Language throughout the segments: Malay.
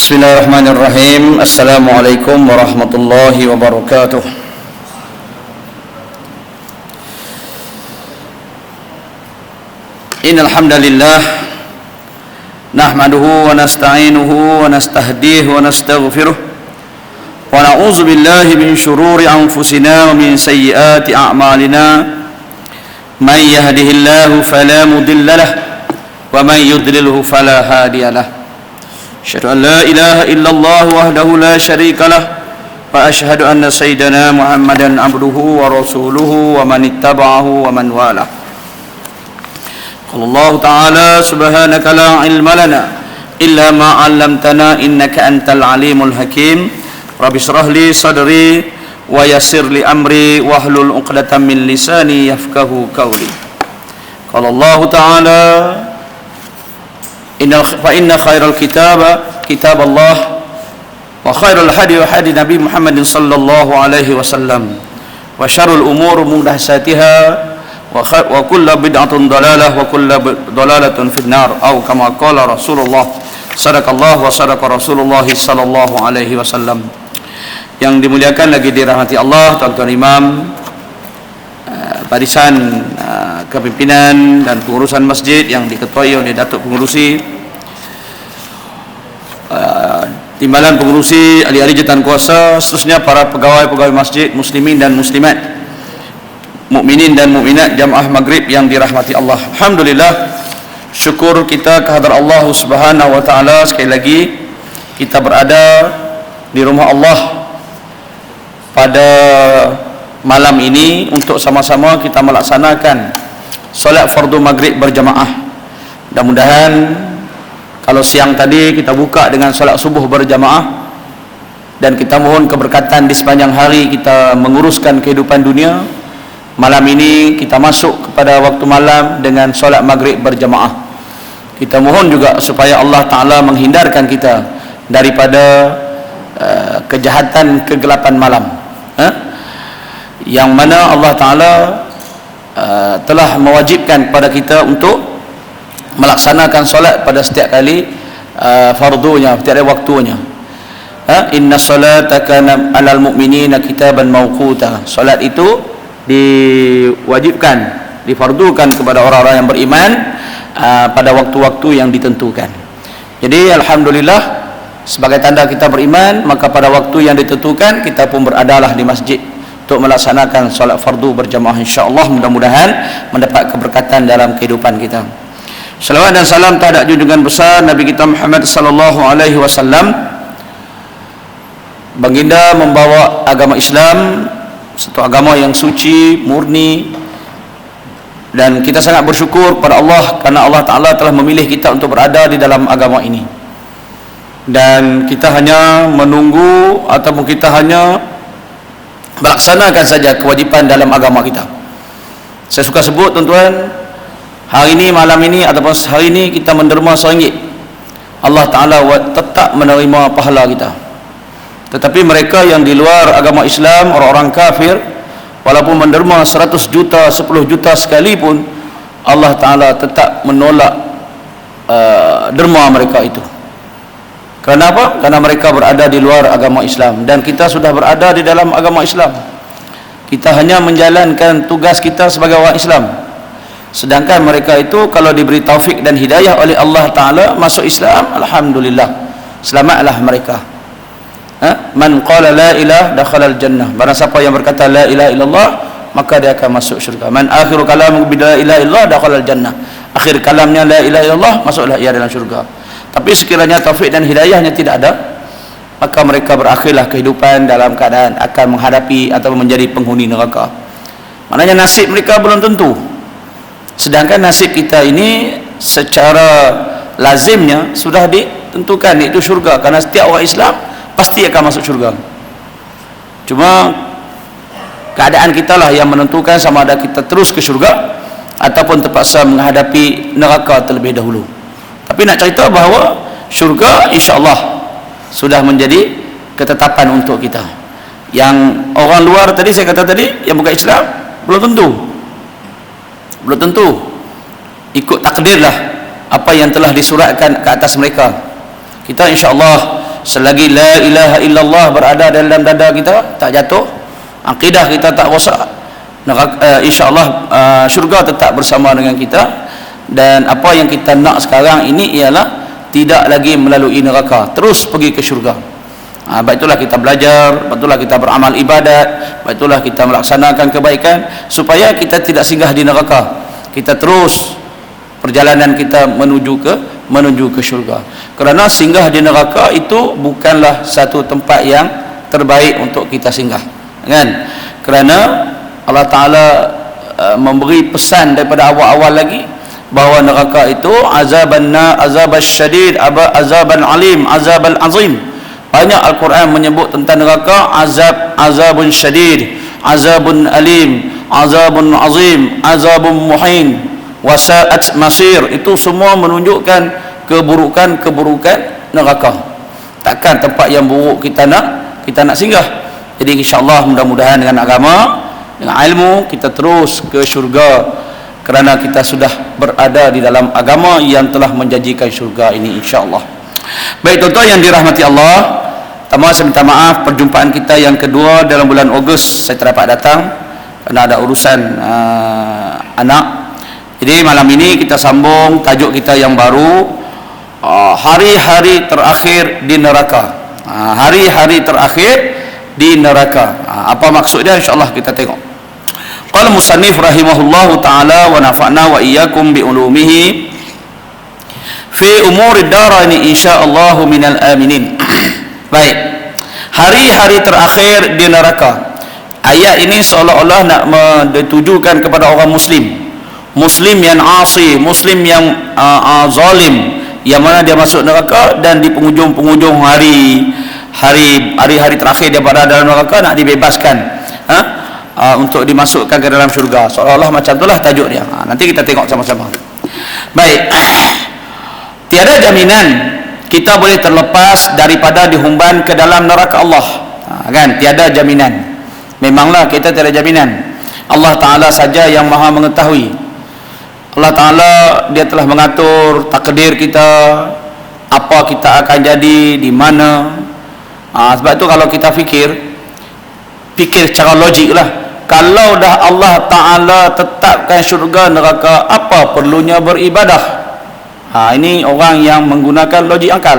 Bismillahirrahmanirrahim. Assalamualaikum warahmatullahi wabarakatuh. Innal hamdalillah nahmaduhu wa nasta'inuhu wa nastahdihi wa nastaghfiruh wa na'udzu billahi min shururi anfusina wa min sayyiati a'malina. May yahdihillahu fala mudilla lahu wa may yudlilhu fala hadiya lahu. Asyhadu an la ilaha illallah wahdahu la syarika lah wa asyhadu anna sayyidana Muhammadan abduhu wa rasuluhu wa man ittaba'ahu wa man walah. Qala Allah ta'ala subhanaka la ilma lana illa ma 'allamtana innaka antal alimul hakim. Rabbi shrah li sadri wa yassir li amri wahlul 'uqdatam min lisani yafqahu qawli. Qala Allah ta'ala fa inna khairal kitaba kitab Allah wa khairal hadi hadi Nabi Muhammad sallallahu alaihi wasallam wa syarrul umur muhdatsatiha wa kullu bid'atin dalalah wa kullu dalalatin finnar atau kama qala Rasulullah sadaqallahu wa sadaqa Rasulullah sallallahu alaihi wasallam. Yang dimuliakan lagi dirahmati Allah, tuan-tuan imam, barisan kepimpinan dan pengurusan masjid yang diketuai oleh Datuk Pengurusi, timbalan pengurusi, ahli-ahli jawatan kuasa, seterusnya para pegawai-pegawai masjid, muslimin dan muslimat, mukminin dan mukminat jamaah maghrib yang dirahmati Allah. Alhamdulillah, syukur kita kehadrat Allah Subhanahu wa taala, sekali lagi kita berada di rumah Allah pada malam ini untuk sama-sama kita melaksanakan solat fardu maghrib berjamaah. Mudah-mudahan kalau siang tadi kita buka dengan solat subuh berjamaah dan kita mohon keberkatan di sepanjang hari kita menguruskan kehidupan dunia, malam ini kita masuk kepada waktu malam dengan solat maghrib berjamaah. Kita mohon juga supaya Allah Ta'ala menghindarkan kita daripada kejahatan kegelapan malam, yang mana Allah Ta'ala telah mewajibkan kepada kita untuk melaksanakan solat pada setiap kali fardunya, setiap kali waktunya. Inna salata kana 'alal mu'minina kitaban mawquta. Solat itu diwajibkan, difardukan kepada orang-orang yang beriman pada waktu-waktu yang ditentukan. Jadi alhamdulillah, sebagai tanda kita beriman, maka pada waktu yang ditentukan kita pun beradalah di masjid untuk melaksanakan solat fardu berjamaah, insya-Allah. Mudah-mudahan mendapat keberkatan dalam kehidupan kita. Salawat dan salam terhadap junjungan besar Nabi kita Muhammad sallallahu alaihi wasallam. Baginda membawa agama Islam, satu agama yang suci, murni, dan kita sangat bersyukur pada Allah karena Allah Ta'ala telah memilih kita untuk berada di dalam agama ini. Dan kita hanya menunggu ataupun kita hanya melaksanakan saja kewajipan dalam agama kita. Saya suka sebut, tuan-tuan, hari ini, malam ini ataupun hari ini kita menderma RM1, Allah Ta'ala tetap menerima pahala kita. Tetapi mereka yang di luar agama Islam, orang-orang kafir, walaupun menderma 100 juta, 10 juta sekalipun, Allah Ta'ala tetap menolak derma mereka itu. Kenapa? Karena mereka berada di luar agama Islam dan kita sudah berada di dalam agama Islam. Kita hanya menjalankan tugas kita sebagai orang Islam. Sedangkan mereka itu kalau diberi taufik dan hidayah oleh Allah Ta'ala masuk Islam, alhamdulillah, selamatlah mereka. Man qala la ilaha dakhala al-jannah. Barang siapa yang berkata la ilaha illallah, maka dia akan masuk syurga. Man akhiru kalamu bi la ilaha illallah dakhala al-jannah. Akhir kalamnya la ilaha illallah, masuklah ia dalam syurga. Tapi sekiranya taufik dan hidayahnya tidak ada, maka mereka berakhirlah kehidupan dalam keadaan akan menghadapi atau menjadi penghuni neraka. Maknanya nasib mereka belum tentu. Sedangkan nasib kita ini secara lazimnya sudah ditentukan, iaitu syurga. Karena setiap orang Islam pasti akan masuk syurga. Cuma keadaan kita lah yang menentukan sama ada kita terus ke syurga ataupun terpaksa menghadapi neraka terlebih dahulu. Tapi nak cerita bahawa syurga insya-Allah sudah menjadi ketetapan untuk kita. Yang orang luar tadi saya kata tadi, yang bukan Islam, belum tentu ikut takdirlah apa yang telah disuratkan ke atas mereka. Kita insya-Allah selagi la ilaha illallah berada dalam dada kita, tak jatuh, akidah kita tak rosak, insya-Allah syurga tetap bersama dengan kita. Dan apa yang kita nak sekarang ini ialah tidak lagi melalui neraka, terus pergi ke syurga. Baik itulah kita belajar, baik itulah kita beramal ibadat, baik itulah kita melaksanakan kebaikan supaya kita tidak singgah di neraka. Kita terus perjalanan kita menuju ke syurga. Kerana singgah di neraka itu bukanlah satu tempat yang terbaik untuk kita singgah, kan? Kerana Allah Taala memberi pesan daripada awal-awal lagi bahawa neraka itu azaban syadid, azaban alim, azabal azim. Banyak Al-Quran menyebut tentang neraka azabun syadid, azabun alim, azabun azim, azabun muhin, wasa'at masir. Itu semua menunjukkan keburukan neraka. Takkan tempat yang buruk kita nak singgah. Jadi insya-Allah mudah-mudahan dengan agama, dengan ilmu, kita terus ke syurga kerana kita sudah berada di dalam agama yang telah menjanjikan syurga ini, insya-Allah. Baik tuan-tuan yang dirahmati Allah, pertama saya minta maaf perjumpaan kita yang kedua dalam bulan Ogos saya tak dapat datang kerana ada urusan anak. Jadi malam ini kita sambung tajuk kita yang baru, hari-hari terakhir di neraka. Hari-hari terakhir di neraka. Apa maksudnya, insya-Allah kita tengok. Qala musannif rahimahullahu ta'ala wa nafa'na wa iyyakum bi ulumihi fi umuri daraini insyaallah minal aminin. Baik, hari-hari terakhir di neraka. Ayat ini seolah-olah nak ditujukan kepada orang muslim yang asi, muslim yang zalim, yang mana dia masuk neraka dan di penghujung hari-hari terakhir dia berada dalam neraka nak dibebaskan untuk dimasukkan ke dalam syurga. Seolah-olah macam itulah tajuk dia. Nanti kita tengok sama-sama. Baik. Tiada jaminan kita boleh terlepas daripada dihumban ke dalam neraka Allah. Kan? Tiada jaminan. Memanglah kita tiada jaminan. Allah Ta'ala saja yang maha mengetahui. Allah Ta'ala dia telah mengatur takdir kita, apa kita akan jadi, di mana. Sebab itu kalau kita fikir secara logik lah, kalau dah Allah Ta'ala tetapkan syurga neraka, apa perlunya beribadah? Ini orang yang menggunakan logik akal.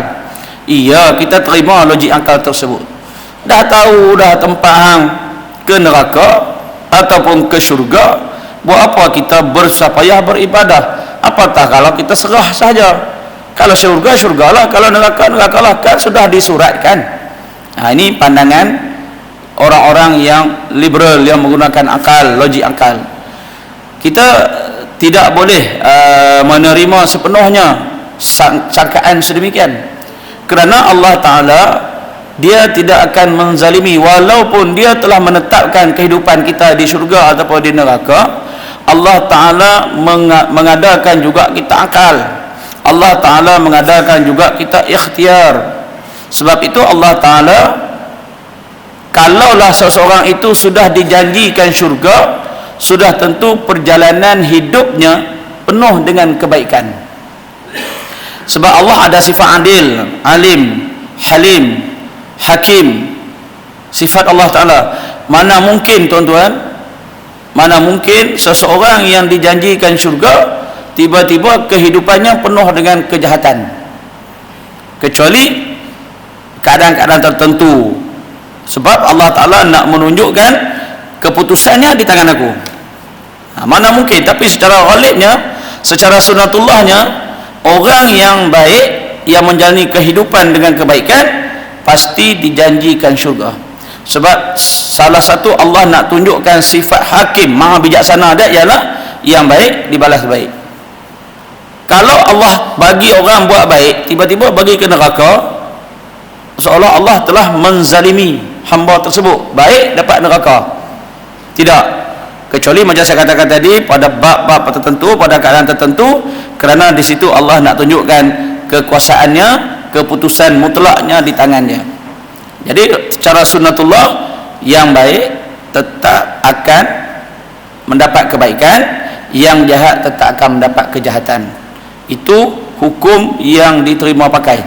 Iya, kita terima logik akal tersebut. Dah tahu dah tempat hang ke neraka ataupun ke syurga, buat apa kita bersapayah beribadah? Apatah kalau kita serah saja. Kalau syurga, syurgalah. Kalau neraka, nerakalah. Kan sudah disuratkan. Ini pandangan orang-orang yang liberal, yang menggunakan akal, logik akal. Kita tidak boleh menerima sepenuhnya sangkaan sedemikian, kerana Allah Ta'ala dia tidak akan menzalimi. Walaupun dia telah menetapkan kehidupan kita di syurga ataupun di neraka, Allah Ta'ala mengadakan juga kita akal. Allah Ta'ala mengadakan juga kita ikhtiar. Sebab itu Allah Ta'ala, kalaulah seseorang itu sudah dijanjikan syurga, sudah tentu perjalanan hidupnya penuh dengan kebaikan. Sebab Allah ada sifat adil, alim, halim, hakim. Sifat Allah Ta'ala. Mana mungkin tuan-tuan, mana mungkin seseorang yang dijanjikan syurga tiba-tiba kehidupannya penuh dengan kejahatan, kecuali keadaan-keadaan tertentu. Sebab Allah Ta'ala nak menunjukkan keputusannya di tangan aku. Mana mungkin. Tapi secara ghalibnya, secara sunatullahnya, orang yang baik, yang menjalani kehidupan dengan kebaikan, pasti dijanjikan syurga. Sebab salah satu Allah nak tunjukkan sifat hakim, maha bijaksana dia, ialah yang baik dibalas baik. Kalau Allah bagi orang buat baik, tiba-tiba bagi ke neraka, seolah Allah telah menzalimi hamba tersebut. Baik dapat neraka. Tidak. Kecuali macam saya katakan tadi, pada bab-bab tertentu, pada keadaan tertentu, kerana di situ Allah nak tunjukkan kekuasaannya, keputusan mutlaknya di tangannya. Jadi secara sunnatullah, yang baik tetap akan mendapat kebaikan, yang jahat tetap akan mendapat kejahatan. Itu hukum yang diterima pakai.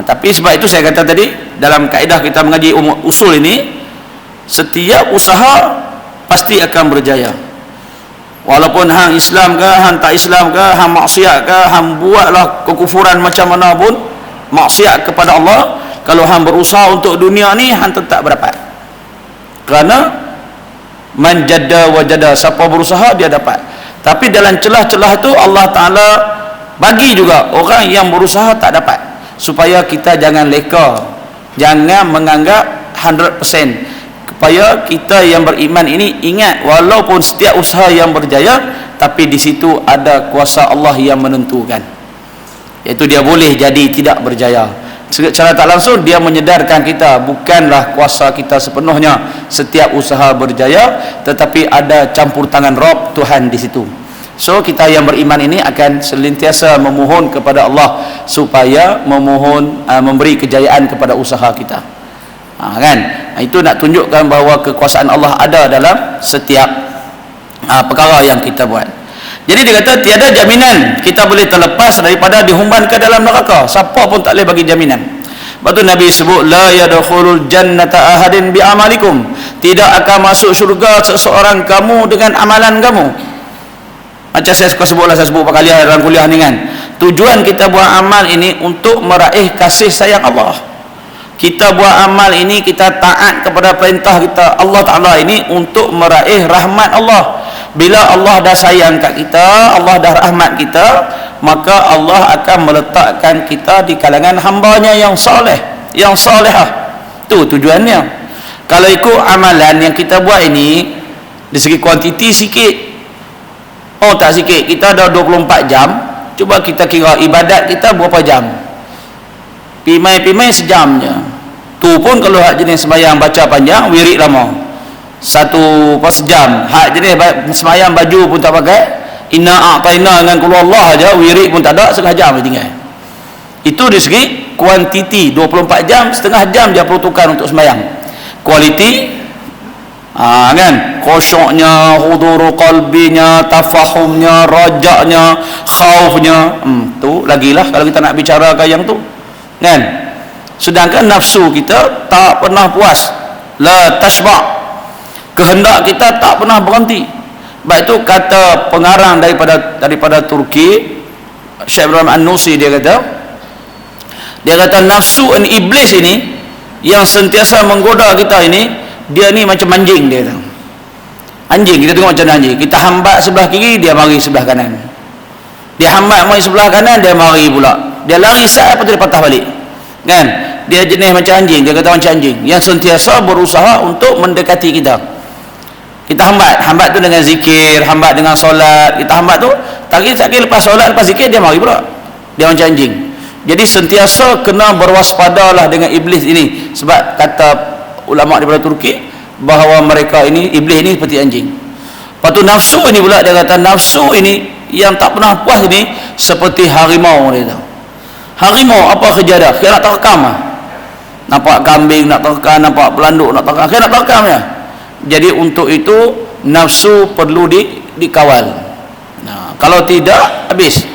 Tapi sebab itu saya kata tadi, dalam kaedah kita mengaji usul ini, setiap usaha pasti akan berjaya. Walaupun hang Islam ke, hang tak Islam ke, hang maksiat ke, hang buatlah kekufuran macam mana pun, maksiat kepada Allah, kalau hang berusaha untuk dunia ni, hang tetap berdapat. Kerana man jadda wajada, siapa berusaha dia dapat. Tapi dalam celah-celah tu Allah Ta'ala bagi juga orang yang berusaha tak dapat, supaya kita jangan leka, jangan menganggap 100%. Supaya kita yang beriman ini ingat, walaupun setiap usaha yang berjaya, tapi di situ ada kuasa Allah yang menentukan, iaitu dia boleh jadi tidak berjaya. Secara tak langsung dia menyedarkan kita, bukanlah kuasa kita sepenuhnya setiap usaha berjaya, tetapi ada campur tangan Rabb Tuhan di situ. So kita yang beriman ini akan senantiasa memohon kepada Allah supaya memberi kejayaan kepada usaha kita. Kan? Itu nak tunjukkan bahawa kekuasaan Allah ada dalam setiap perkara yang kita buat. Jadi dia kata tiada jaminan kita boleh terlepas daripada dihumban ke dalam neraka. Siapa pun tak boleh bagi jaminan. Lepas tu Nabi sebut la yadkhulul jannata ahadin bi amalikum, tidak akan masuk syurga seseorang kamu dengan amalan kamu. Macam saya sebut berapa kali dalam kuliah ni kan, tujuan kita buat amal ini untuk meraih kasih sayang Allah. Kita buat amal ini, kita taat kepada perintah kita Allah Ta'ala ini untuk meraih rahmat Allah. Bila Allah dah sayang kat kita, Allah dah rahmat kita, maka Allah akan meletakkan kita di kalangan hambanya yang soleh, yang solehah. Tu tujuannya. Kalau ikut amalan yang kita buat ini, dari segi kuantiti sikit, oh tak sikit, kita ada 24 jam. Cuba kita kira ibadat kita berapa jam. Pimai-pimai sejam je. Tu pun kalau hak jenis sembahyang baca panjang, wirid lama, satu pas sejam. Hak jenis sembahyang baju pun tak pakai, inna a'taina dengan qul Allah aja, wirid pun tak ada, setengah jam dia tinggal. Itu dari segi kuantiti, 24 jam, setengah jam dia peruntukkan untuk sembahyang. Kualiti kan, khusyuknya, huduru qalbinya, tafahumnya, rajaknya, khaufnya, tu lagilah kalau kita nak bicarakan yang tu kan. Sedangkan nafsu kita tak pernah puas, la tashba', kehendak kita tak pernah berhenti. Sebab itu kata pengarang daripada Turki, Syekh Ibrahim An-Nusi, dia kata nafsu dan iblis ini yang sentiasa menggoda kita ini, dia ni macam anjing. Dia kata anjing, kita tengok macam anjing, kita hambat sebelah kiri, dia mari sebelah kanan, dia hambat mari sebelah kanan, dia mari pula, dia lari sat, lepas tu dia patah balik kan. Dia jenis macam anjing, dia kata macam anjing yang sentiasa berusaha untuk mendekati kita. Kita hambat tu dengan zikir, hambat dengan solat. Kita hambat tu tak kira lepas solat, lepas zikir dia mari pula, dia macam anjing. Jadi sentiasa kena berwaspadalah dengan iblis ini. Sebab kata ulama daripada Turki bahawa mereka ini, iblis ini seperti anjing. Lepas tu nafsu ini pula, dia kata nafsu ini yang tak pernah puas ini seperti harimau. Dia tahu harimau apa kerja dia? Dia nak terekam lah. Nampak kambing nak terekam, nampak pelanduk nak terekam, dia nak terekam ya. Jadi untuk itu nafsu perlu dikawal. Kalau tidak habis.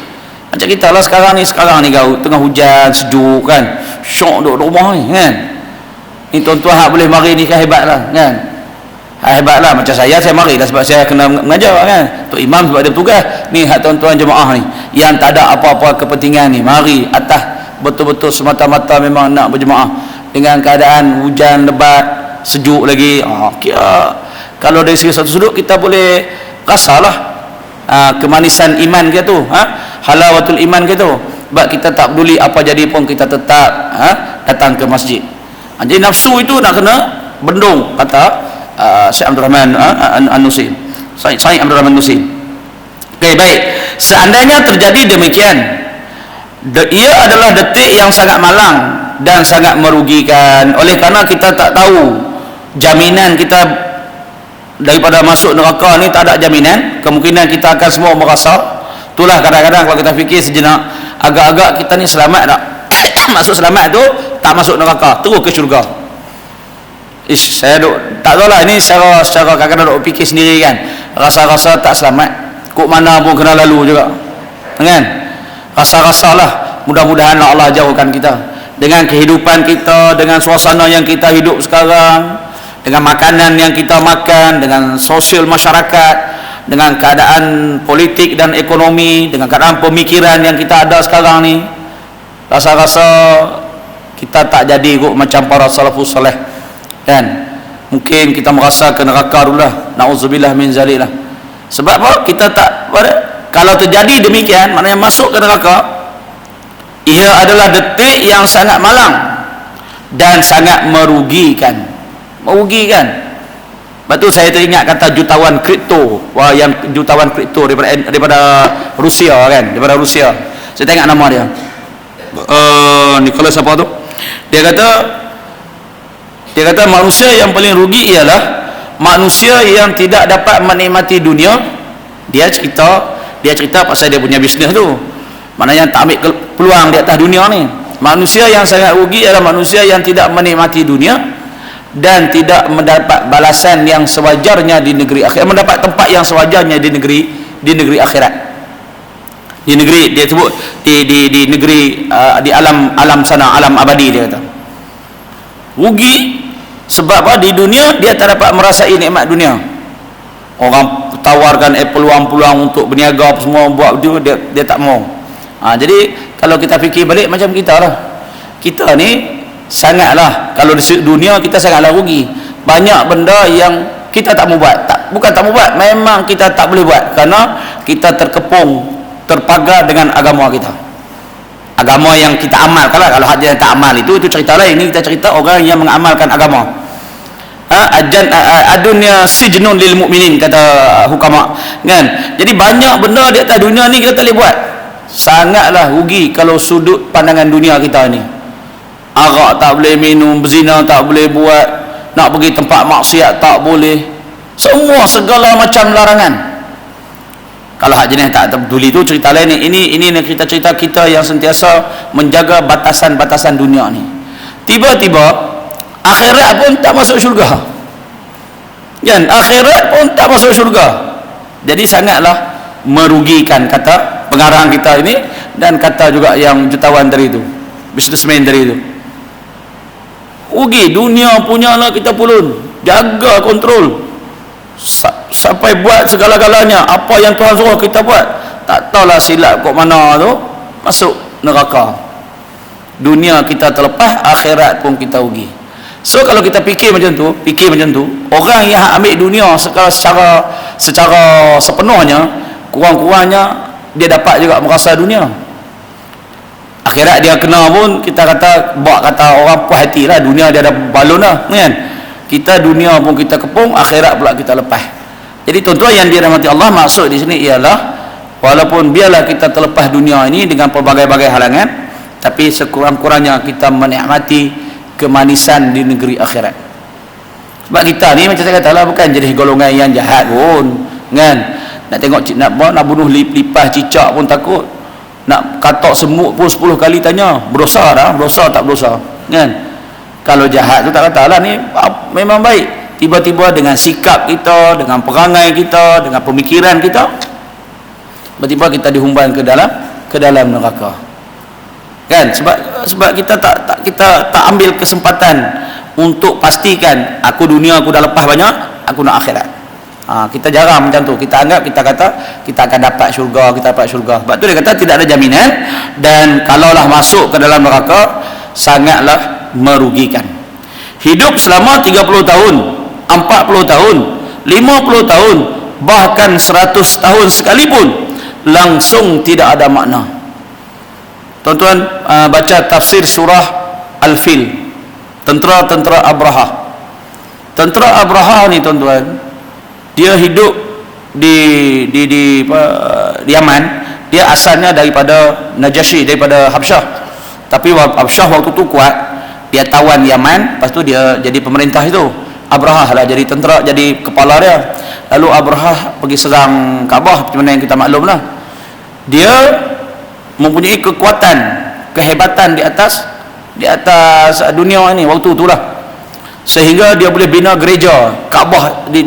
Macam kita lah sekarang ni kau tengah hujan sejuk kan, syok duduk rumah ni kan. Ni tuan-tuan hak boleh mari ni kan hebat lah kan. Hebat lah. Macam saya mari lah sebab saya kena mengajar kan. Tok Imam sebab dia bertugas. Ni hak tuan-tuan jemaah ni yang tak ada apa-apa kepentingan ni, mari atas betul-betul semata-mata memang nak berjemaah. Dengan keadaan hujan lebat, sejuk lagi, kira kalau dari segi satu sudut kita boleh rasalah kemanisan iman kita tu, halawatul iman kita tu. Sebab kita tak peduli apa jadi pun, kita tetap datang ke masjid. Jadi nafsu itu nak kena bendung, kata Syekh Abdul Rahman An-Nusi. Syekh Abdul Rahman An-Nusi. Okey, baik. Seandainya terjadi demikian, ia adalah detik yang sangat malang dan sangat merugikan. Oleh kerana kita tak tahu jaminan kita daripada masuk neraka ni, tak ada jaminan, kemungkinan kita akan semua merasa. Itulah kadang-kadang kalau kita fikir sejenak, agak-agak kita ni selamat tak? Masuk selamat tu tak masuk neraka, terus ke syurga. Saya tak tahu lah, ini secara kadang-kadang duk fikir sendiri kan, rasa-rasa tak selamat, kok mana pun kena lalu juga kan. Rasa-rasalah, mudah-mudahan Allah jauhkan kita. dengan kehidupan kita, dengan suasana yang kita hidup sekarang, dengan makanan yang kita makan, dengan sosial masyarakat, dengan keadaan politik dan ekonomi, dengan keadaan pemikiran yang kita ada sekarang ni, rasa-rasa kita tak jadi kot macam para salafus salih, kan? Mungkin kita merasa ke neraka dulu lah, na'udzubillah min zalik lah. Sebab apa? Kita tak, kalau terjadi demikian, maknanya masuk ke neraka, ia adalah detik yang sangat malang dan sangat merugikan. Lepas tu saya teringat kata jutawan kripto. Wah, yang jutawan kripto daripada Rusia, kan? Daripada Rusia. Saya tengok nama dia. Nicholas siapa tu? Dia kata manusia yang paling rugi ialah manusia yang tidak dapat menikmati dunia. Dia cerita pasal dia punya bisnes tu. Maknanya tak ambil peluang di atas dunia ni. Manusia yang sangat rugi adalah manusia yang tidak menikmati dunia dan tidak mendapat balasan yang sewajarnya di negeri akhirat, mendapat tempat yang sewajarnya di negeri akhirat. Di negeri, dia sebut di negeri di alam sana, alam abadi, dia kata. Rugi sebab apa? Di dunia dia tak dapat merasai nikmat dunia. Orang tawarkan peluang-peluang untuk berniaga semua, buat dia tak mau. Jadi kalau kita fikir balik macam kita lah, kita ni sangatlah, kalau di dunia kita sangatlah rugi. Banyak benda yang kita tak mau buat, bukan tak mau buat, memang kita tak boleh buat kerana kita terkepung, terpagar dengan agama kita, agama yang kita amalkan lah. Kalau hanya tak amal itu cerita lain. Ini kita cerita orang yang mengamalkan agama. Adunya sijnun lil mukminin, kata hukama, kan? Jadi banyak benda di atas dunia ni kita tak boleh buat. Sangatlah rugi kalau sudut pandangan dunia kita ni. Arak tak boleh minum, berzina tak boleh buat, nak pergi tempat maksiat tak boleh, semua segala macam larangan. Kalau hak jenis tak peduli tu cerita lain ni. Ini cerita kita yang sentiasa menjaga batasan-batasan dunia ni. Tiba-tiba akhirat pun tak masuk syurga, kan? Akhirat pun tak masuk syurga. Jadi sangatlah merugikan, kata pengarang kita ini, dan kata juga yang jutawan dari itu, businessman dari itu. Rugi dunia punya lah, kita pulun jaga kontrol sampai buat segala-galanya apa yang Tuhan suruh kita buat. Tak tahulah silap kok mana tu, masuk neraka. Dunia kita terlepas, akhirat pun kita rugi. So kalau kita fikir macam tu, orang yang ambil dunia secara sepenuhnya, kurang-kurangnya dia dapat juga merasa dunia. Akhirat dia kena pun, kita kata orang puas hati lah, dunia dia ada balon lah, kan? Kita dunia pun kita kepung, akhirat pula kita lepas. Jadi tuan-tuan yang dirahmati Allah, maksud di sini ialah walaupun biarlah kita terlepas dunia ini dengan pelbagai-bagai halangan, tapi sekurang-kurangnya kita menikmati kemanisan di negeri akhirat. Sebab kita ni macam saya kata lah, bukan jadi golongan yang jahat pun, kan? Nak tengok, nak bunuh lipas cicak pun takut, nak katok semut pun 10 kali tanya, berdosa dah, berdosa tak berdosa, kan? Kalau jahat tu tak katalah, ni memang baik. Tiba-tiba dengan sikap kita, dengan perangai kita, dengan pemikiran kita, tiba-tiba kita dihumban ke dalam neraka, kan? Sebab kita tak ambil kesempatan untuk pastikan aku dunia aku dah lepas banyak, aku nak akhirat. Kita jarang macam tu. Kita anggap, kita kata kita akan dapat syurga, sebab tu dia kata tidak ada jaminan, dan kalaulah masuk ke dalam neraka sangatlah merugikan. Hidup selama 30 tahun, 40 tahun, 50 tahun, bahkan 100 tahun sekalipun, langsung tidak ada makna. Tuan-tuan baca tafsir surah Al-Fil, tentera Abraha. Tentera Abraha ni tuan-tuan, dia hidup di Yaman. Dia asalnya daripada Najasyi, daripada Habsyah. Tapi Habsyah waktu tu kuat, dia tawan Yaman, lepas tu dia jadi pemerintah itu. Abraha lah jadi tentera, jadi kepala dia. Lalu Abraha pergi serang Kaabah, macam mana yang kita maklum lah. Dia mempunyai kekuatan, kehebatan di atas dunia ini waktu itulah, sehingga dia boleh bina gereja Kaabah di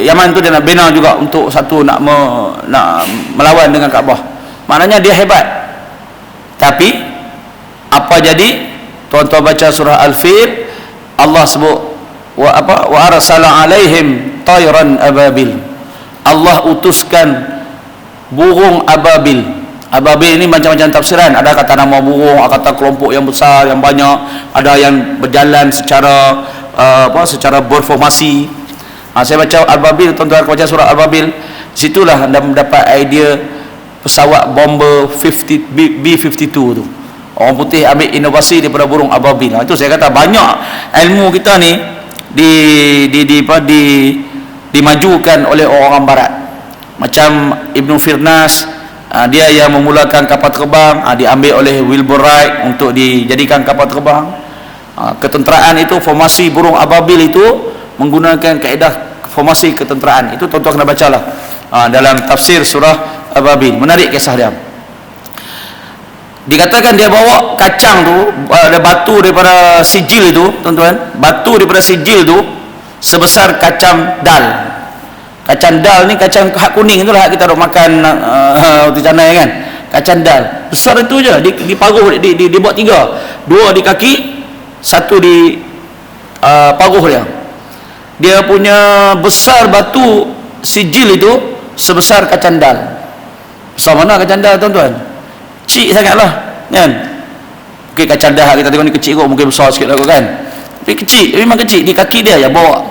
Yaman tu. Dia nak bina juga untuk satu nak melawan dengan Kaabah. Maknanya dia hebat. Tapi Apa jadi? Tuan-tuan baca surah Al-Fil, Allah sebut wa arsala alaihim tayran ababil. Allah utuskan burung ababil. Ababil ini macam-macam tafsiran. Ada kata nama burung, ada kata kelompok yang besar, yang banyak, ada yang berjalan secara secara berformasi. Saya baca Al-Babil, tuan-tuan baca surah Al-Babil, situlah anda mendapat idea pesawat bomber B-52 tu. Orang putih ambil inovasi daripada burung ababil. Itu saya kata banyak ilmu kita ni dimajukan oleh orang barat. Macam Ibn Firnas, dia yang memulakan kapal terbang, diambil oleh Wilbur Wright untuk dijadikan kapal terbang. Ketenteraan itu, formasi burung ababil itu menggunakan kaedah formasi ketenteraan. Itu tuan-tuan kena bacalah dalam tafsir surah Ababil. Menarik kisah dia. Dikatakan dia bawa kacang tu, ada batu daripada sijil itu, tuan-tuan, batu daripada sijil tu sebesar kacang dal. Kacang dal ni kacang hak kuning tu lah kita duk makan roti canai kan. Kacang dal besar itu je, diparuh, dibuat 3, 2 di kaki, 1 di paruh dia. Dia punya besar batu sijil itu sebesar kacang dal. Besar mana kacang dal, tuan-tuan? Kecil sangatlah kan. Mungkin kacang dah kita tengok ni kecil kot, mungkin besar sikit lah kot kan, tapi kecil, memang kecil. Di kaki dia ya bawa,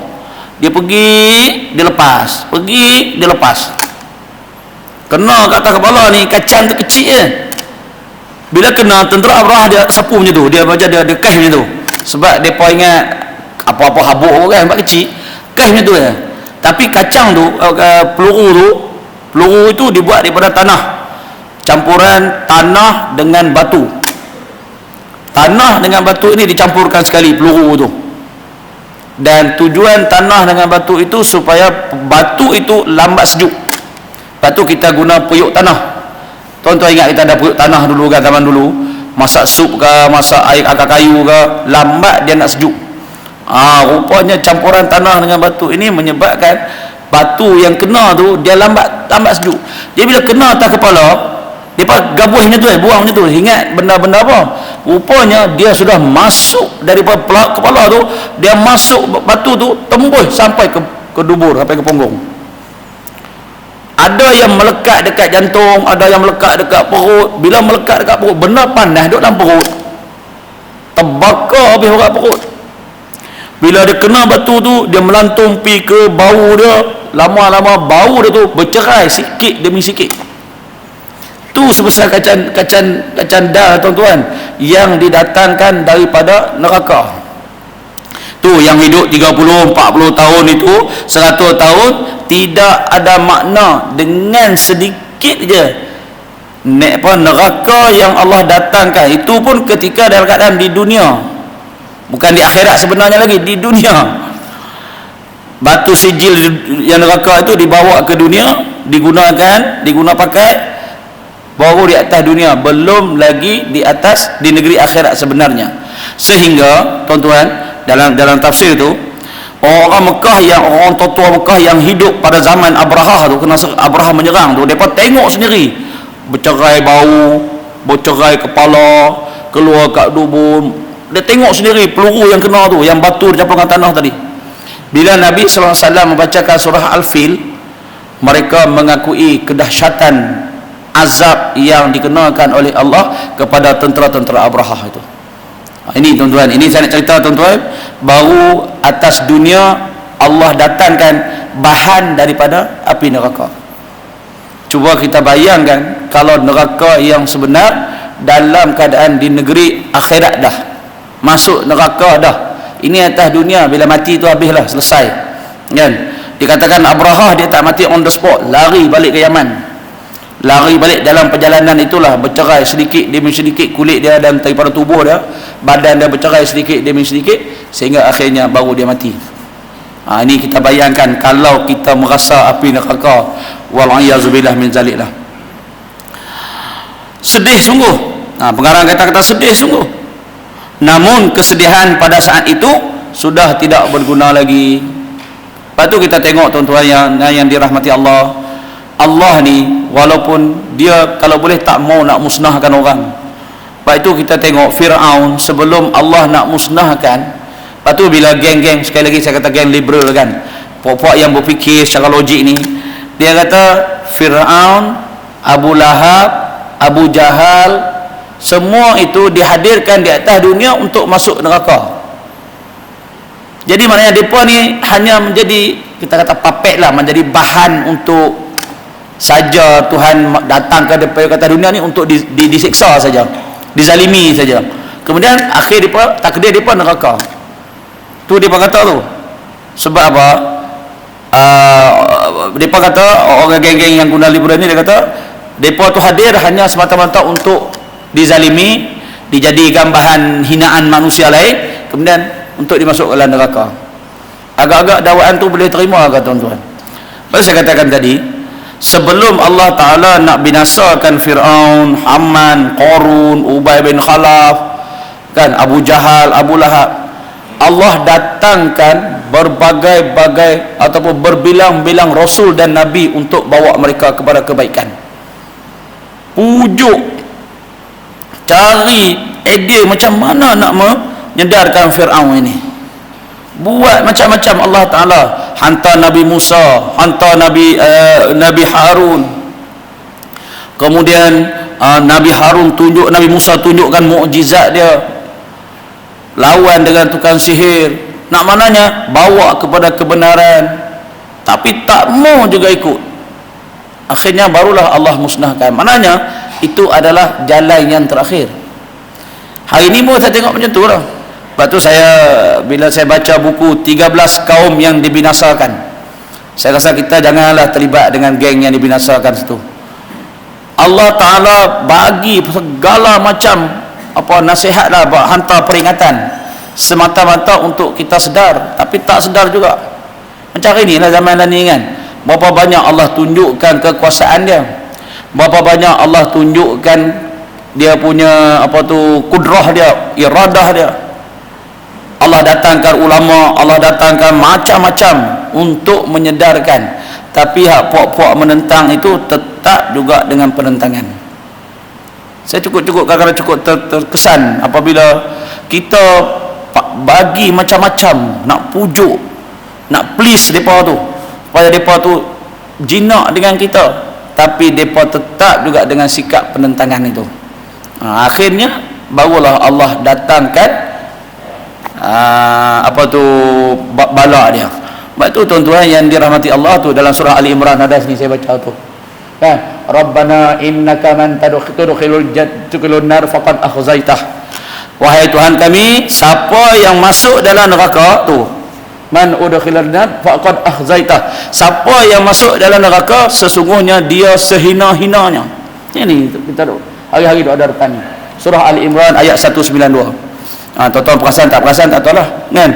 dia pergi, dia lepas, pergi, dia lepas, kena kat atas kepala ni. Kacang tu kecil je, bila kena tentera Abrah dia sapu macam tu, dia macam dia kah macam tu, sebab dia pun ingat apa-apa habuk kan, sebab kecil, kah macam tu je. Tapi kacang tu, peluru itu dibuat daripada tanah, campuran tanah dengan batu. Tanah dengan batu ini dicampurkan sekali peluru tu. Dan tujuan tanah dengan batu itu supaya batu itu lambat sejuk. Batu kita guna periuk tanah. Tuan-tuan ingat kita ada periuk tanah dulu kan, zaman dulu, masak sup ke, masak air akar kayu ke, lambat dia nak sejuk. Rupanya campuran tanah dengan batu ini menyebabkan batu yang kena tu dia lambat sejuk. Dia bila kena atas kepala, dia gabuh macam tu, buang macam tu, ingat benda-benda apa. Rupanya dia sudah masuk daripada kepala tu, dia masuk batu tu, tembus sampai ke dubur, sampai ke punggung. Ada yang melekat dekat jantung, ada yang melekat dekat perut. Bila melekat dekat perut, benda panas duduk dalam perut, terbakar habis orang perut. Bila dia kena batu tu, dia melantung pi ke bau dia. Lama-lama bau dia tu bercerai sikit demi sikit. Tu sebesar kacang dal, tuan-tuan, yang didatangkan daripada neraka. Tu yang hidup 30, 40 tahun itu, 100 tahun, tidak ada makna. Dengan sedikit je neraka yang Allah datangkan, itu pun ketika dalam keadaan di dunia, bukan di akhirat sebenarnya lagi, di dunia. Batu sijil yang neraka itu dibawa ke dunia, diguna pakai, baru di atas dunia, belum lagi di atas di negeri akhirat sebenarnya. Sehingga tuan-tuan, dalam tafsir tu, orang Mekah, yang orang tua Mekah yang hidup pada zaman Abrahah tu, kena Abrahah menyerang tu, mereka tengok sendiri bercerai bau, bercerai kepala, keluar kat dubur. Dia tengok sendiri peluru yang kena tu, yang batu dicampur dengan tanah tadi. Bila Nabi SAW membacakan surah Al-Fil, mereka mengakui kedahsyatan azab yang dikenakan oleh Allah kepada tentera-tentera Abrahah itu. Ini tuan-tuan, ini saya nak cerita tuan-tuan, baru atas dunia Allah datangkan bahan daripada api neraka. Cuba kita bayangkan kalau neraka yang sebenar dalam keadaan di negeri akhirat dah, masuk neraka dah. Ini atas dunia, bila mati tu habislah, selesai kan. Dikatakan Abrahah dia tak mati on the spot, lari balik ke Yaman. Lari balik dalam perjalanan itulah bercerai sedikit demi sedikit kulit dia dan daripada tubuh dia, badan dia bercerai sedikit demi sedikit, sehingga akhirnya baru dia mati. Ini kita bayangkan kalau kita merasa api neraka, wal-iyazubillah min zaliklah. Sedih sungguh. Pengarang kata sedih sungguh. Namun kesedihan pada saat itu sudah tidak berguna lagi. Lepas tu kita tengok tuan-tuan yang dirahmati Allah, Allah ni walaupun dia kalau boleh tak mau nak musnahkan orang, Sebab itu kita tengok Fir'aun sebelum Allah nak musnahkan. Lepas tu bila geng-geng, sekali lagi saya kata geng liberal kan, puak-puak yang berfikir secara logik ni, dia kata Fir'aun, Abu Lahab, Abu Jahal, semua itu dihadirkan di atas dunia untuk masuk neraka. Jadi maknanya mereka ni hanya menjadi, kita kata puppet lah, menjadi bahan untuk saja Tuhan datang ke depan kata dunia ni untuk disiksa saja, dizalimi saja. Kemudian akhir depa, takdir depa neraka. Tu depa kata tu. Sebab apa? Depa kata orang geng-geng yang guna liberal ni, dia kata depa tu hadir hanya semata-mata untuk dizalimi, dijadikan bahan hinaan manusia lain, kemudian untuk dimasukkan dalam neraka. Agak-agak dakwaan tu boleh terima ke tuan-tuan? Baru saya katakan tadi, sebelum Allah Ta'ala nak binasakan Fir'aun, Haman, Qarun, Ubay bin Khalaf, kan, Abu Jahal, Abu Lahab, Allah datangkan berbagai-bagai ataupun berbilang-bilang Rasul dan Nabi untuk bawa mereka kepada kebaikan. Pujuk, cari idea macam mana nak menyedarkan Fir'aun ini. Buat macam-macam Allah Ta'ala. Hantar Nabi Musa, hantar Nabi Harun. Kemudian Nabi Musa tunjukkan mukjizat dia, lawan dengan tukang sihir, nak mananya bawa kepada kebenaran, tapi tak mau juga ikut. Akhirnya barulah Allah musnahkan. Maknanya itu adalah jalan yang terakhir. Hari ini pun saya tengok macam tu lah. Sebab tu bila saya baca buku 13 kaum yang dibinasakan, saya rasa kita janganlah terlibat dengan geng yang dibinasakan situ. Allah Ta'ala bagi segala macam nasihat lah, hantar peringatan semata-mata untuk kita sedar, tapi tak sedar juga. Macam hari ni lah zaman ni kan, berapa banyak Allah tunjukkan kekuasaan dia, berapa banyak Allah tunjukkan dia punya kudrah dia, iradah dia. Allah datangkan ulama, Allah datangkan macam-macam untuk menyedarkan, tapi hak puak-puak menentang itu tetap juga dengan penentangan. Saya kadang-kadang cukup terkesan apabila kita bagi macam-macam, nak pujuk, nak please mereka tu supaya mereka tu jinak dengan kita, tapi mereka tetap juga dengan sikap penentangan itu. Akhirnya barulah Allah datangkan bala dia. Sebab tu tuan-tuan yang dirahmati Allah tu, dalam surah Ali Imran ada sini saya baca tu kan, Rabbana innaka man tudkhilul nar faqad akhzaitah. Wahai Tuhan kami, siapa yang masuk dalam neraka tu, man udkhilul nar faqad akhzaitah, siapa yang masuk dalam neraka sesungguhnya dia sehina-hinanya. Ini kita hari-hari doa ada depan ni, surah Ali Imran ayat 192. Tuan-tuan perasan tak tahulah kan.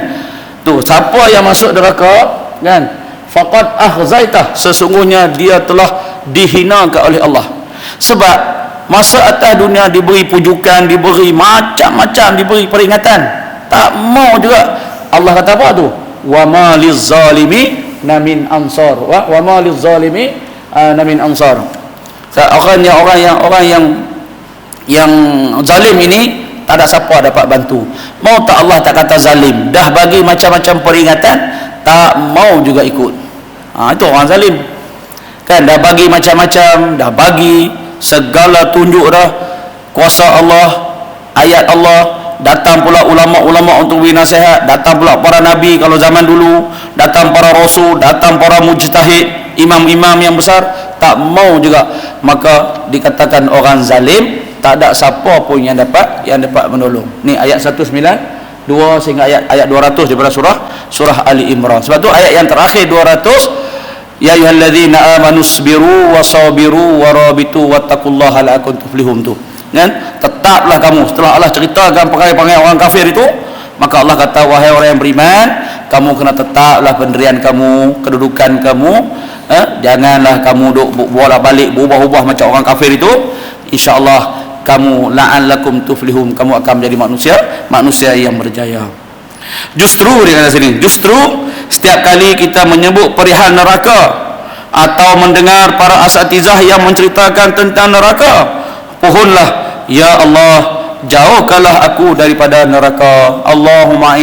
Tu siapa yang masuk neraka kan, faqad akhzaitah, sesungguhnya dia telah dihinakan oleh Allah. Sebab masa atas dunia diberi pujukan, diberi macam-macam, diberi peringatan, tak mau juga. Allah kata apa tu? Wa ma lizzalimi namin ansar, wa ma lizzalimi namin ansar. Orang yang zalim ini tak ada siapa dapat bantu. Mau tak Allah tak kata zalim, dah bagi macam-macam peringatan, tak mau juga ikut. Itu orang zalim kan, dah bagi macam-macam, dah bagi segala tunjuk dah kuasa Allah, ayat Allah, datang pula ulama-ulama untuk beri nasihat, datang pula para nabi kalau zaman dulu, datang para rasul, datang para mujtahid, imam-imam yang besar, tak mau juga. Maka dikatakan orang zalim, tak ada siapa pun yang dapat menolong. Ni ayat 192 sehingga ayat 200 daripada surah Ali Imran. Sebab tu ayat yang terakhir 200, ya ayyuhalladzina amanu sabiru wasabiru warabitu wattaqullaha la'allakum tuflihun tu. Kan? Tetaplah kamu, setelah Allah ceritakan perangai-perangai orang kafir itu, maka Allah kata, wahai orang yang beriman, kamu kena tetaplah pendirian kamu, kedudukan kamu, janganlah kamu bolak-balik berubah-ubah macam orang kafir itu. InsyaAllah kamu la'allakum tuflihun, kamu akan menjadi manusia yang berjaya. Justru dia kata sini, justru setiap kali kita menyebut perihal neraka atau mendengar para asatizah yang menceritakan tentang neraka, pohonlah ya Allah jauhkanlah aku daripada neraka. Allahumma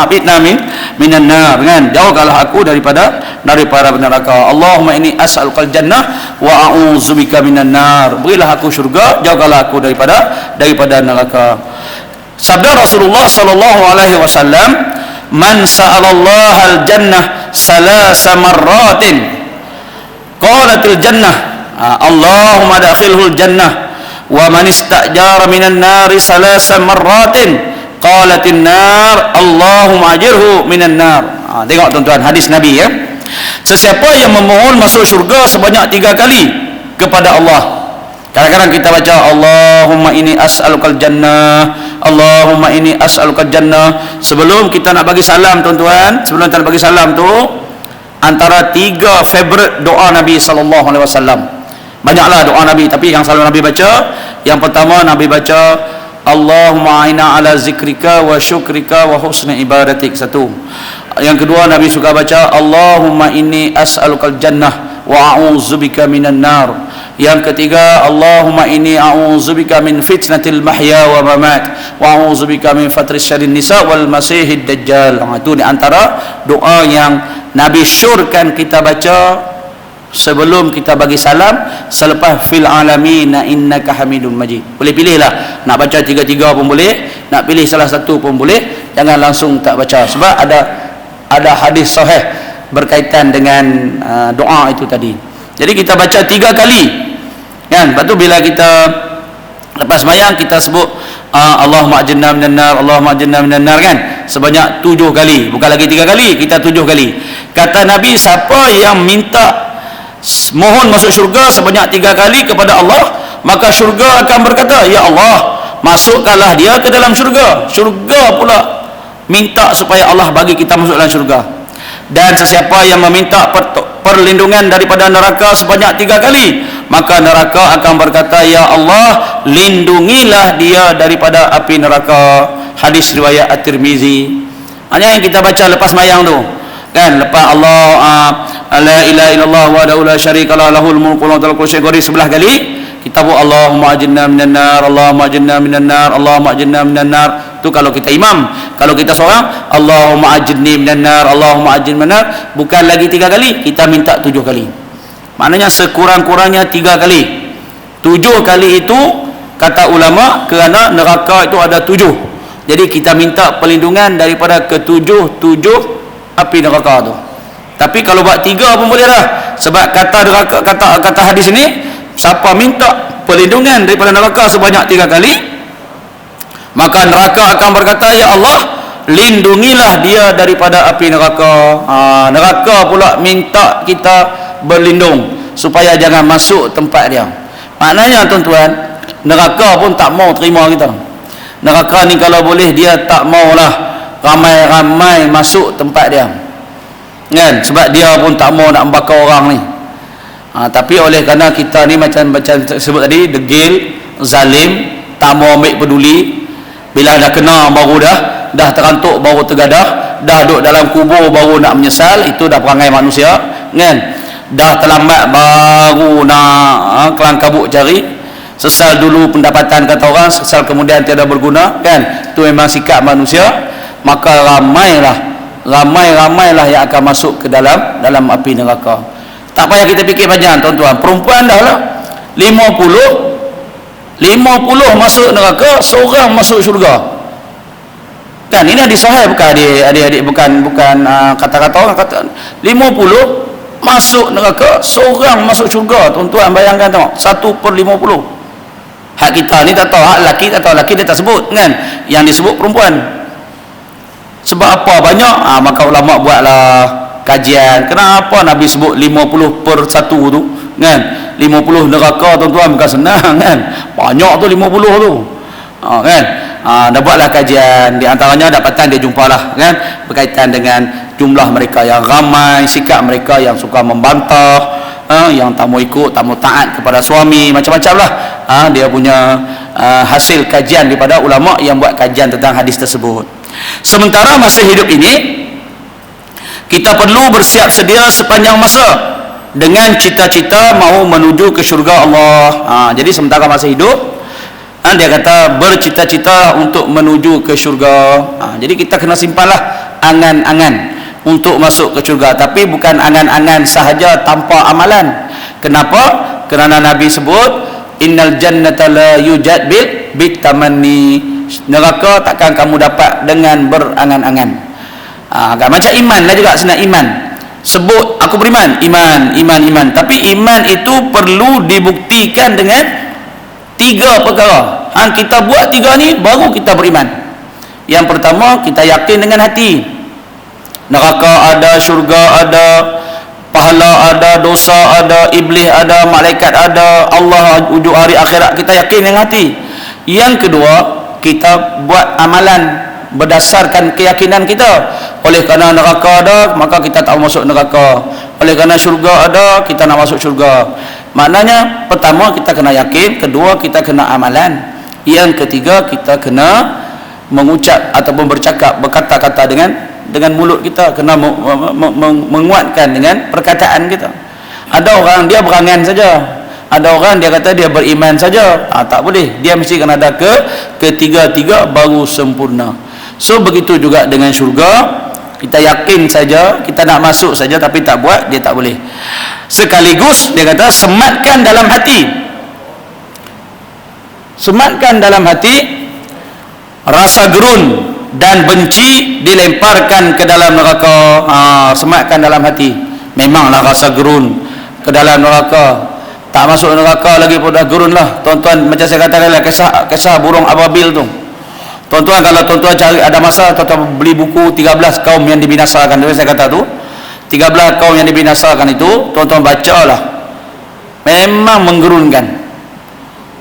abidna minan nar, kan? Jauhkanlah aku daripada neraka. Allahumma inni as'alukal jannah wa a'udzubika minan nar. Berilah aku syurga, jauhkanlah aku daripada neraka. Sabda Rasulullah sallallahu alaihi wasallam, man sa'alallaha al-jannah salasa marratin qalatil jannah Allahumma dakhilhul jannah, wa man istajara minan nari salasa marratin qalatin nar Allahumma ajirhu minan nar. Tengok tuan-tuan hadis Nabi, ya. Sesiapa yang memohon masuk syurga sebanyak 3 kali kepada Allah. Kadang-kadang kita baca Allahumma inni as'alukal jannah, Allahumma inni as'alukal jannah. Sebelum kita nak bagi salam, tuan-tuan, sebelum kita nak bagi salam tu, antara 3 favorite doa Nabi sallallahu alaihi wasallam. Banyaklah doa Nabi, tapi yang selalu Nabi baca, yang pertama Nabi baca Allahumma a'inna ala zikrika wa syukrika wa husni ibadatik. Satu. Yang kedua Nabi suka baca Allahumma inni as'alukal jannah wa a'udzubika minan nar. Yang ketiga Allahumma inni a'udzubika min fitnatil mahya wa mamat wa a'udzubika min fatris syarrin nisa wal masihid dajjal. Itu di antara doa yang Nabi syurkan kita baca sebelum kita bagi salam, selepas fil alamin innaka hamidun majid. Boleh pilihlah, nak baca 3-3 pun boleh, nak pilih salah satu pun boleh, jangan langsung tak baca, sebab ada hadis sahih berkaitan dengan doa itu tadi. Jadi kita baca 3 kali, kan? Lepas tu bila kita lepas sembahyang kita sebut Allahumma ajirna minan nar, Allahumma ajirna minan nar, kan? Sebanyak 7 kali, bukan lagi 3 kali, kita 7 kali. Kata Nabi, siapa yang minta mohon masuk syurga sebanyak 3 kali kepada Allah, maka syurga akan berkata, ya Allah, masukkanlah dia ke dalam syurga. Syurga pula minta supaya Allah bagi kita masuk dalam syurga. Dan sesiapa yang meminta perlindungan daripada neraka sebanyak 3 kali, maka neraka akan berkata, ya Allah, lindungilah dia daripada api neraka. Hadis riwayat At-Tirmizi. Hanya yang kita baca lepas sembahyang tu, kan? Lepas Allah la ilaha illallah wa la syarikalah lahul mulku wa lahul syaiqori 11 kali, kita buat Allahumma ajirna minan nar, Allahumma ajirna minan nar, Allahumma ajirna minan nar. Tu kalau kita imam. Kalau kita seorang, Allahumma ajirni minan nar, Allahumma ajirni minan nar, bukan lagi 3 kali, kita minta 7 kali. Maknanya sekurang-kurangnya 3 kali. 7 kali itu kata ulama kerana neraka itu ada 7. Jadi kita minta perlindungan daripada ke-7 api neraka tu. Tapi kalau buat 3 pun boleh dah. Sebab kata hadis ini, siapa minta perlindungan daripada neraka sebanyak 3 kali, maka neraka akan berkata, ya Allah, lindungilah dia daripada api neraka. Neraka pula minta kita berlindung supaya jangan masuk tempat dia. Maknanya tuan-tuan, neraka pun tak mau terima kita. Neraka ni kalau boleh dia tak maulah ramai-ramai masuk tempat dia, kan? Sebab dia pun tak mau nak membakar orang ni. Tapi oleh kerana kita ni macam sebut tadi, degil, zalim, tak mau ambil peduli, bila dah kena baru dah terantuk baru tergadah, dah duduk dalam kubur baru nak menyesal. Itu dah perangai manusia, kan? Dah terlambat baru nak kelang kabut cari. Sesal dulu pendapatan kata orang, sesal kemudian tiada berguna, kan? Itu memang sikap manusia. Maka ramai-ramailah yang akan masuk ke dalam api neraka. Tak payah kita fikir panjang, tuan-tuan. Perempuan dah lah 50 masuk neraka, seorang masuk syurga, kan? Ini hadis sahih, bukan adik-adik, bukan kata-kata orang. Kata 50 masuk neraka, seorang masuk syurga. Tuan-tuan bayangkan, tengok, 1/50. Hak kita ni tak tahu, hak lelaki tak tahu, lelaki dia tak sebut, kan? Yang disebut perempuan. Sebab apa banyak? Maka ulama buatlah kajian, kenapa Nabi sebut 50/1 tu, kan? 50 neraka, tuan-tuan, bukan senang, kan? Banyak tu 50 tu, kan? Dah buatlah kajian. Di antaranya dapatan dia jumpalah, kan, berkaitan dengan jumlah mereka yang ramai, sikap mereka yang suka membantah, yang tak mau ikut, tak mau taat kepada suami, macam-macam lah. Dia punya hasil kajian daripada ulama yang buat kajian tentang hadis tersebut. Sementara masa hidup ini kita perlu bersiap sedia sepanjang masa dengan cita-cita mau menuju ke syurga Allah. Jadi sementara masih hidup, dia kata bercita-cita untuk menuju ke syurga. Jadi kita kena simpanlah angan-angan untuk masuk ke syurga, tapi bukan angan-angan sahaja tanpa amalan. Kenapa? Kerana Nabi sebut innal jannata la yujad bil tamanni. Neraka takkan kamu dapat dengan berangan-angan. Agak macam iman lah juga, senang iman. Sebut aku beriman, iman. Tapi iman itu perlu dibuktikan dengan 3 perkara. Kita buat 3 ni baru kita beriman. Yang pertama, kita yakin dengan hati. Neraka ada, syurga ada, pahala ada, dosa ada, iblis ada, malaikat ada, Allah ujung hari akhirat, kita yakin dengan hati. Yang kedua, kita buat amalan berdasarkan keyakinan kita. Oleh kerana neraka ada, maka kita tak masuk neraka. Oleh kerana syurga ada, kita nak masuk syurga. Maknanya, pertama kita kena yakin, kedua kita kena amalan, yang ketiga kita kena mengucap ataupun berkata-kata dengan mulut kita, kena menguatkan dengan perkataan kita. Ada orang dia berangan saja, ada orang dia kata dia beriman saja. Tak boleh, dia mesti kena ada ketiga-tiga baru sempurna. So begitu juga dengan syurga, kita yakin saja, kita nak masuk saja tapi tak buat, dia tak boleh. Sekaligus dia kata sematkan dalam hati, sematkan dalam hati rasa gerun dan benci dilemparkan ke dalam neraka. Sematkan dalam hati. Memanglah rasa gerun ke dalam neraka, tak masuk neraka lagi pun dah gerun lah. Tuan-tuan, macam saya katakan lah, kisah burung ababil tu. Tuan-tuan, kalau tuan-tuan cari, ada masa tuan-tuan beli buku 13 kaum yang dibinasakan tu, saya kata tu 13 kaum yang dibinasakan itu, tuan-tuan bacalah, memang menggerunkan.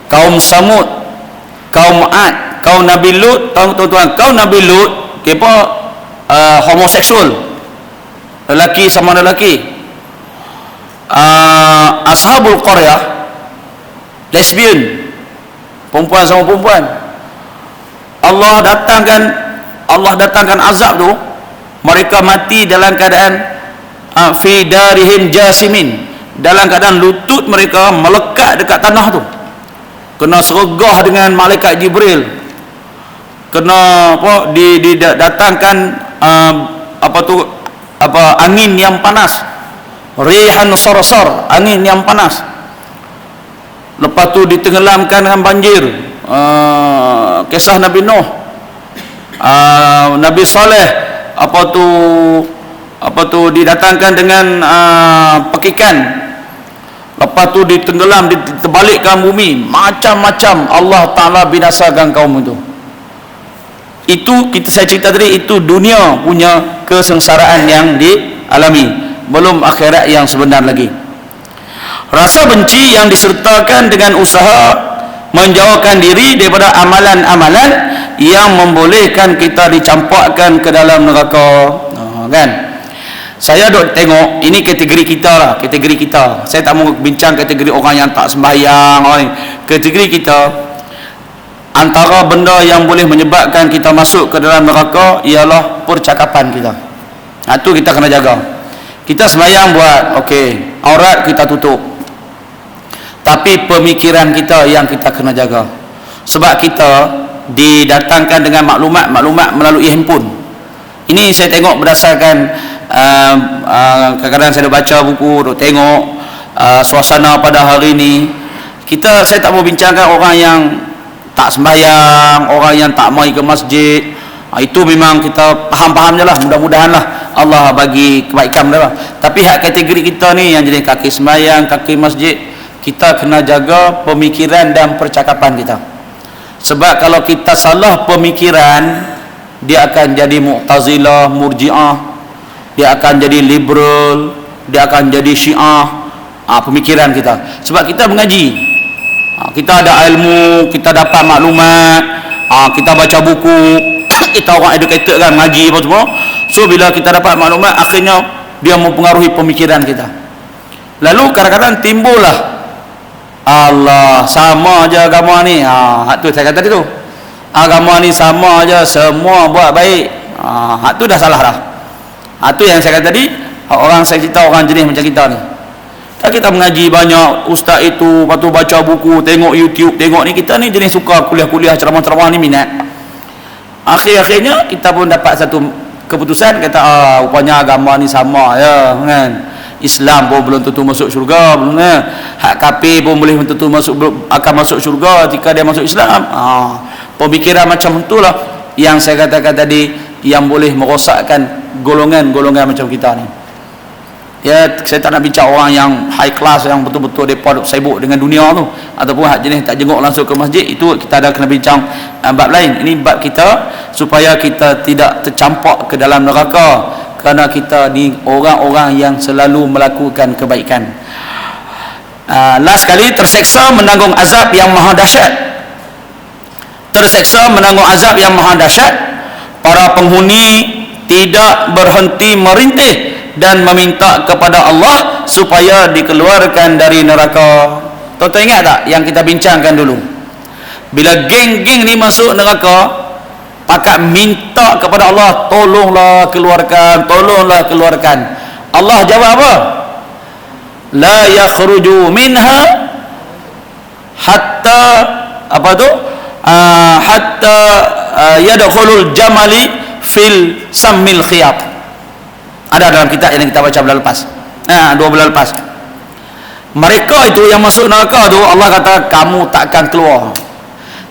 Kaum Samud, kaum Ad, kaum Nabi Lut. Tuan-tuan, kaum Nabi Lut homoseksual, lelaki sama lelaki. Ashabul Qaryah lesbian, perempuan sama perempuan. Allah datangkan azab tu, mereka mati dalam keadaan fi darihim jasimin, dalam keadaan lutut mereka melekat dekat tanah tu, kena sergah dengan malaikat Jibril, kena didatangkan angin yang panas, rihan sarsar, angin yang panas. Lepas tu ditenggelamkan dengan banjir. Kisah Nabi Nuh, Nabi Saleh, didatangkan dengan pekikan. Lepas tu ditenggelam, diterbalikkan bumi, macam-macam Allah Ta'ala binasakan kaum itu. Itu saya cerita tadi, itu dunia punya kesengsaraan yang dialami, belum akhirat yang sebenar lagi. Rasa benci yang disertakan dengan usaha menjauhkan diri daripada amalan-amalan yang membolehkan kita dicampakkan ke dalam neraka. Kan? Saya duk tengok, ini kategori kita lah, kategori kita. Saya tak mau bincang kategori orang yang tak sembahyang. Kategori kita, antara benda yang boleh menyebabkan kita masuk ke dalam neraka ialah percakapan kita. Itu kita kena jaga. Kita sembahyang buat, okey, aurat kita tutup, tapi pemikiran kita yang kita kena jaga. Sebab kita didatangkan dengan maklumat melalui handphone. Ini saya tengok berdasarkan kadang-kadang saya dah baca buku, dah tengok suasana pada hari ini. Saya tak mau bincangkan orang yang tak sembahyang, orang yang tak mai ke masjid. Itu memang kita faham-faham je lah, mudah-mudahan lah Allah bagi kebaikan dia lah. Tapi hak kategori kita ni yang jadi kaki sembahyang, kaki masjid, kita kena jaga pemikiran dan percakapan kita. Sebab kalau kita salah pemikiran, dia akan jadi Mu'tazilah, Murji'ah, dia akan jadi liberal, dia akan jadi Syiah. Pemikiran kita. Sebab kita mengaji, kita ada ilmu, kita dapat maklumat, kita baca buku, kita orang educated kan, ngaji apa semua. So bila kita dapat maklumat, akhirnya dia mempengaruhi pemikiran kita. Lalu kadang-kadang timbullah, Allah, sama aja agama ni. Tu saya kata tu, agama ni sama aja, semua buat baik. Tu dah salah dah. Tu yang saya kata tadi, orang saya cerita orang jenis macam kita ni. Tak kita mengaji banyak, ustaz itu, lepas tu baca buku, tengok YouTube, tengok ni, kita ni jenis suka kuliah-kuliah, ceramah-ceramah ni minat. Akhir-akhirnya kita pun dapat satu keputusan, kata rupanya agama ni sama ya kan. Islam pun belum tentu masuk syurga, belum ya. Hak kafir pun boleh tentu akan masuk syurga jika dia masuk Islam. Pemikiran macam itulah yang saya katakan tadi, yang boleh merosakkan golongan-golongan macam kita ni. Ya, saya tak nak bincang orang yang high class, yang betul-betul mereka sibuk dengan dunia tu, ataupun hak jenis tak jenguk langsung ke masjid, itu kita ada kena bincang bab lain. Ini bab kita supaya kita tidak tercampak ke dalam neraka, kerana kita ni orang-orang yang selalu melakukan kebaikan. Last kali, terseksa menanggung azab yang maha dahsyat. Terseksa menanggung azab yang maha dahsyat. Para penghuni tidak berhenti merintih dan meminta kepada Allah supaya dikeluarkan dari neraka. Tuan-tuan ingat tak yang kita bincangkan dulu? Bila geng-geng ni masuk neraka, pakat minta kepada Allah, tolonglah keluarkan, tolonglah keluarkan. Allah jawab apa? La yakhruju minha hatta apa tu? Hatta yadkhulul jamali fil sammil khiyat. Ada dalam kitab yang kita baca bulan lepas. 2 bulan lepas. Mereka itu yang masuk neraka tu, Allah kata kamu takkan keluar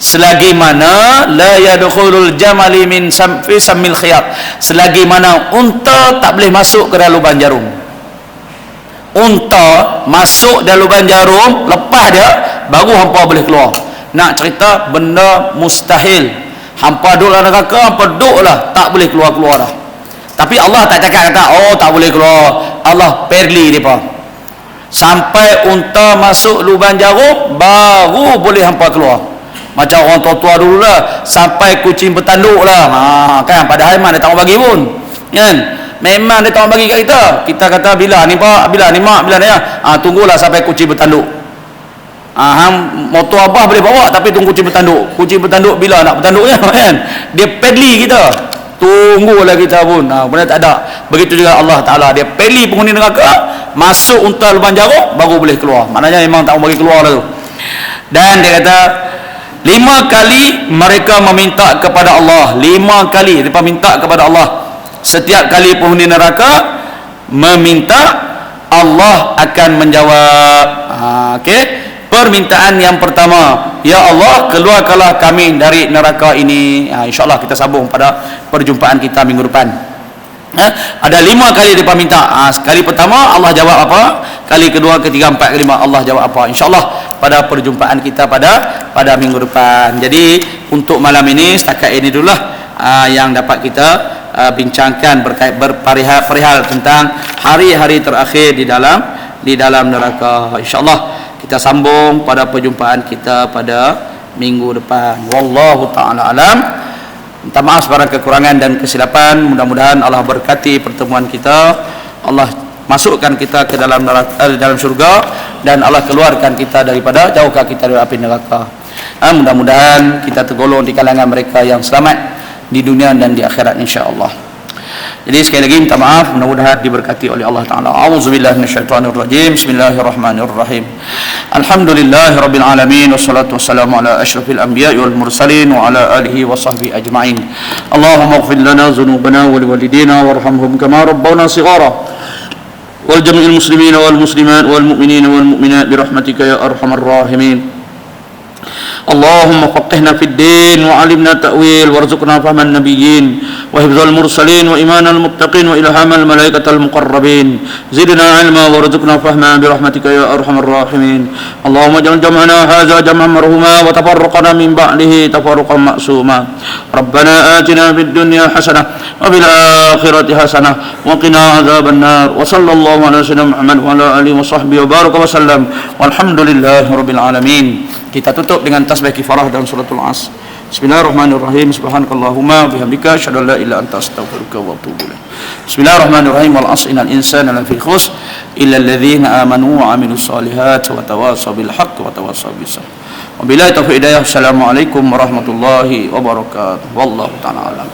selagi mana la yadkhulul jamali min fi sammil khiyat, selagi mana unta tak boleh masuk ke dalam lubang jarum. Unta masuk dalam lubang jarum, lepas dia baru hampa boleh keluar. Nak cerita benda mustahil. Hampa duduk dalam neraka, hampa duduklah, tak boleh keluar-keluar dah. Tapi Allah tak cakap kata tak boleh keluar. Allah perli depa sampai unta masuk lubang jarum, baru boleh hampa keluar. Macam orang tua-tua dulu lah, sampai kucing bertanduk lah. Kan, padahal memang dia tak mau bagi pun kan. Memang dia tak mau bagi kat kita. Kita kata bila ni pak, bila ni mak, bila ni tunggulah sampai kucing bertanduk. Motor abah boleh bawa, tapi tunggu kucing bertanduk. Kucing bertanduk bila nak bertanduknya kan. Dia pedli kita, tunggulah kita pun. Benda tak ada. Begitu juga Allah Ta'ala, dia pedli penghuni neraka, masuk unta lubang jarum, baru boleh keluar. Maknanya memang tak mau bagi keluar lah tu. Dan dia kata 5 kali mereka meminta kepada Allah. 5 kali mereka minta kepada Allah. Setiap kali penghuni neraka meminta, Allah akan menjawab. Okey. Permintaan yang pertama, ya Allah, keluarkanlah kami dari neraka ini. InsyaAllah kita sambung pada perjumpaan kita minggu depan. Ada 5 kali mereka minta. Kali pertama Allah jawab apa, kali kedua, ketiga, empat, kelima Allah jawab apa. InsyaAllah pada perjumpaan kita pada minggu depan. Jadi untuk malam ini setakat ini dululah yang dapat kita bincangkan perihal tentang hari-hari terakhir di dalam neraka. InsyaAllah kita sambung pada perjumpaan kita pada minggu depan. Wallahu ta'ala alam. Minta maaf sebarang kekurangan dan kesilapan. Mudah-mudahan Allah berkati pertemuan kita, Allah masukkan kita ke dalam neraka, dalam syurga, dan Allah keluarkan kita daripada, jauhkan kita dari api neraka. Mudah-mudahan kita tergolong di kalangan mereka yang selamat di dunia dan di akhirat insya-Allah. Jadi sekali lagi minta maaf, mudah-mudahan diberkati oleh Allah Ta'ala. A'udzubillahi minasyaitonirrajim. Bismillahirrahmanirrahim. Alhamdulillahirabbil alamin, wassalatu wassalamu ala asyrafil anbiya'i wal mursalin wa ala alihi wa sahbihi ajma'in. Allahumma ighfir lana dhunubana wa liwalidina warhamhum kama rabbawna shighara. Wal jami'il muslimina wal muslimat wal mu'minina wal mu'minat bi rahmatika ya arhamar rahimin. اللهم فقهنا في الدين وعلمنا تأويل وارزقنا فهم النبيين وحفظ المرسلين وإيمان المتقين وإلهام الملائكة المقربين زدنا علما وارزقنا فهما برحمتك يا أرحم الراحمين اللهم اجعل جمعنا هذا جمعا مرحوما وتفرقنا من بعده تفرقا معصوما ربنا آتنا في الدنيا حسنة وفي الآخرة حسنة وقنا عذاب النار وصلى الله على سيدنا محمد وعلى آله وصحبه وبارك وسلم والحمد لله رب العالمين. Kita tutup dengan tasbih kifarah dan suratul As. Bismillahirrahmanirrahim. Subhanakallahumma bihamdika asyhadu an la ilaha illa anta astaghfiruka wa atubu ilaik. Bismillahirrahmanirrahim. Wal 'asri innal insana lafi khusr illa alladhina amanu wa 'amilus solihati wa tawassaw bil haqqi wa tawassaw bis sabr. Wabillahi taufiq hidayah. Assalamualaikum warahmatullahi wabarakatuh. Wallahu ta'ala a'lam.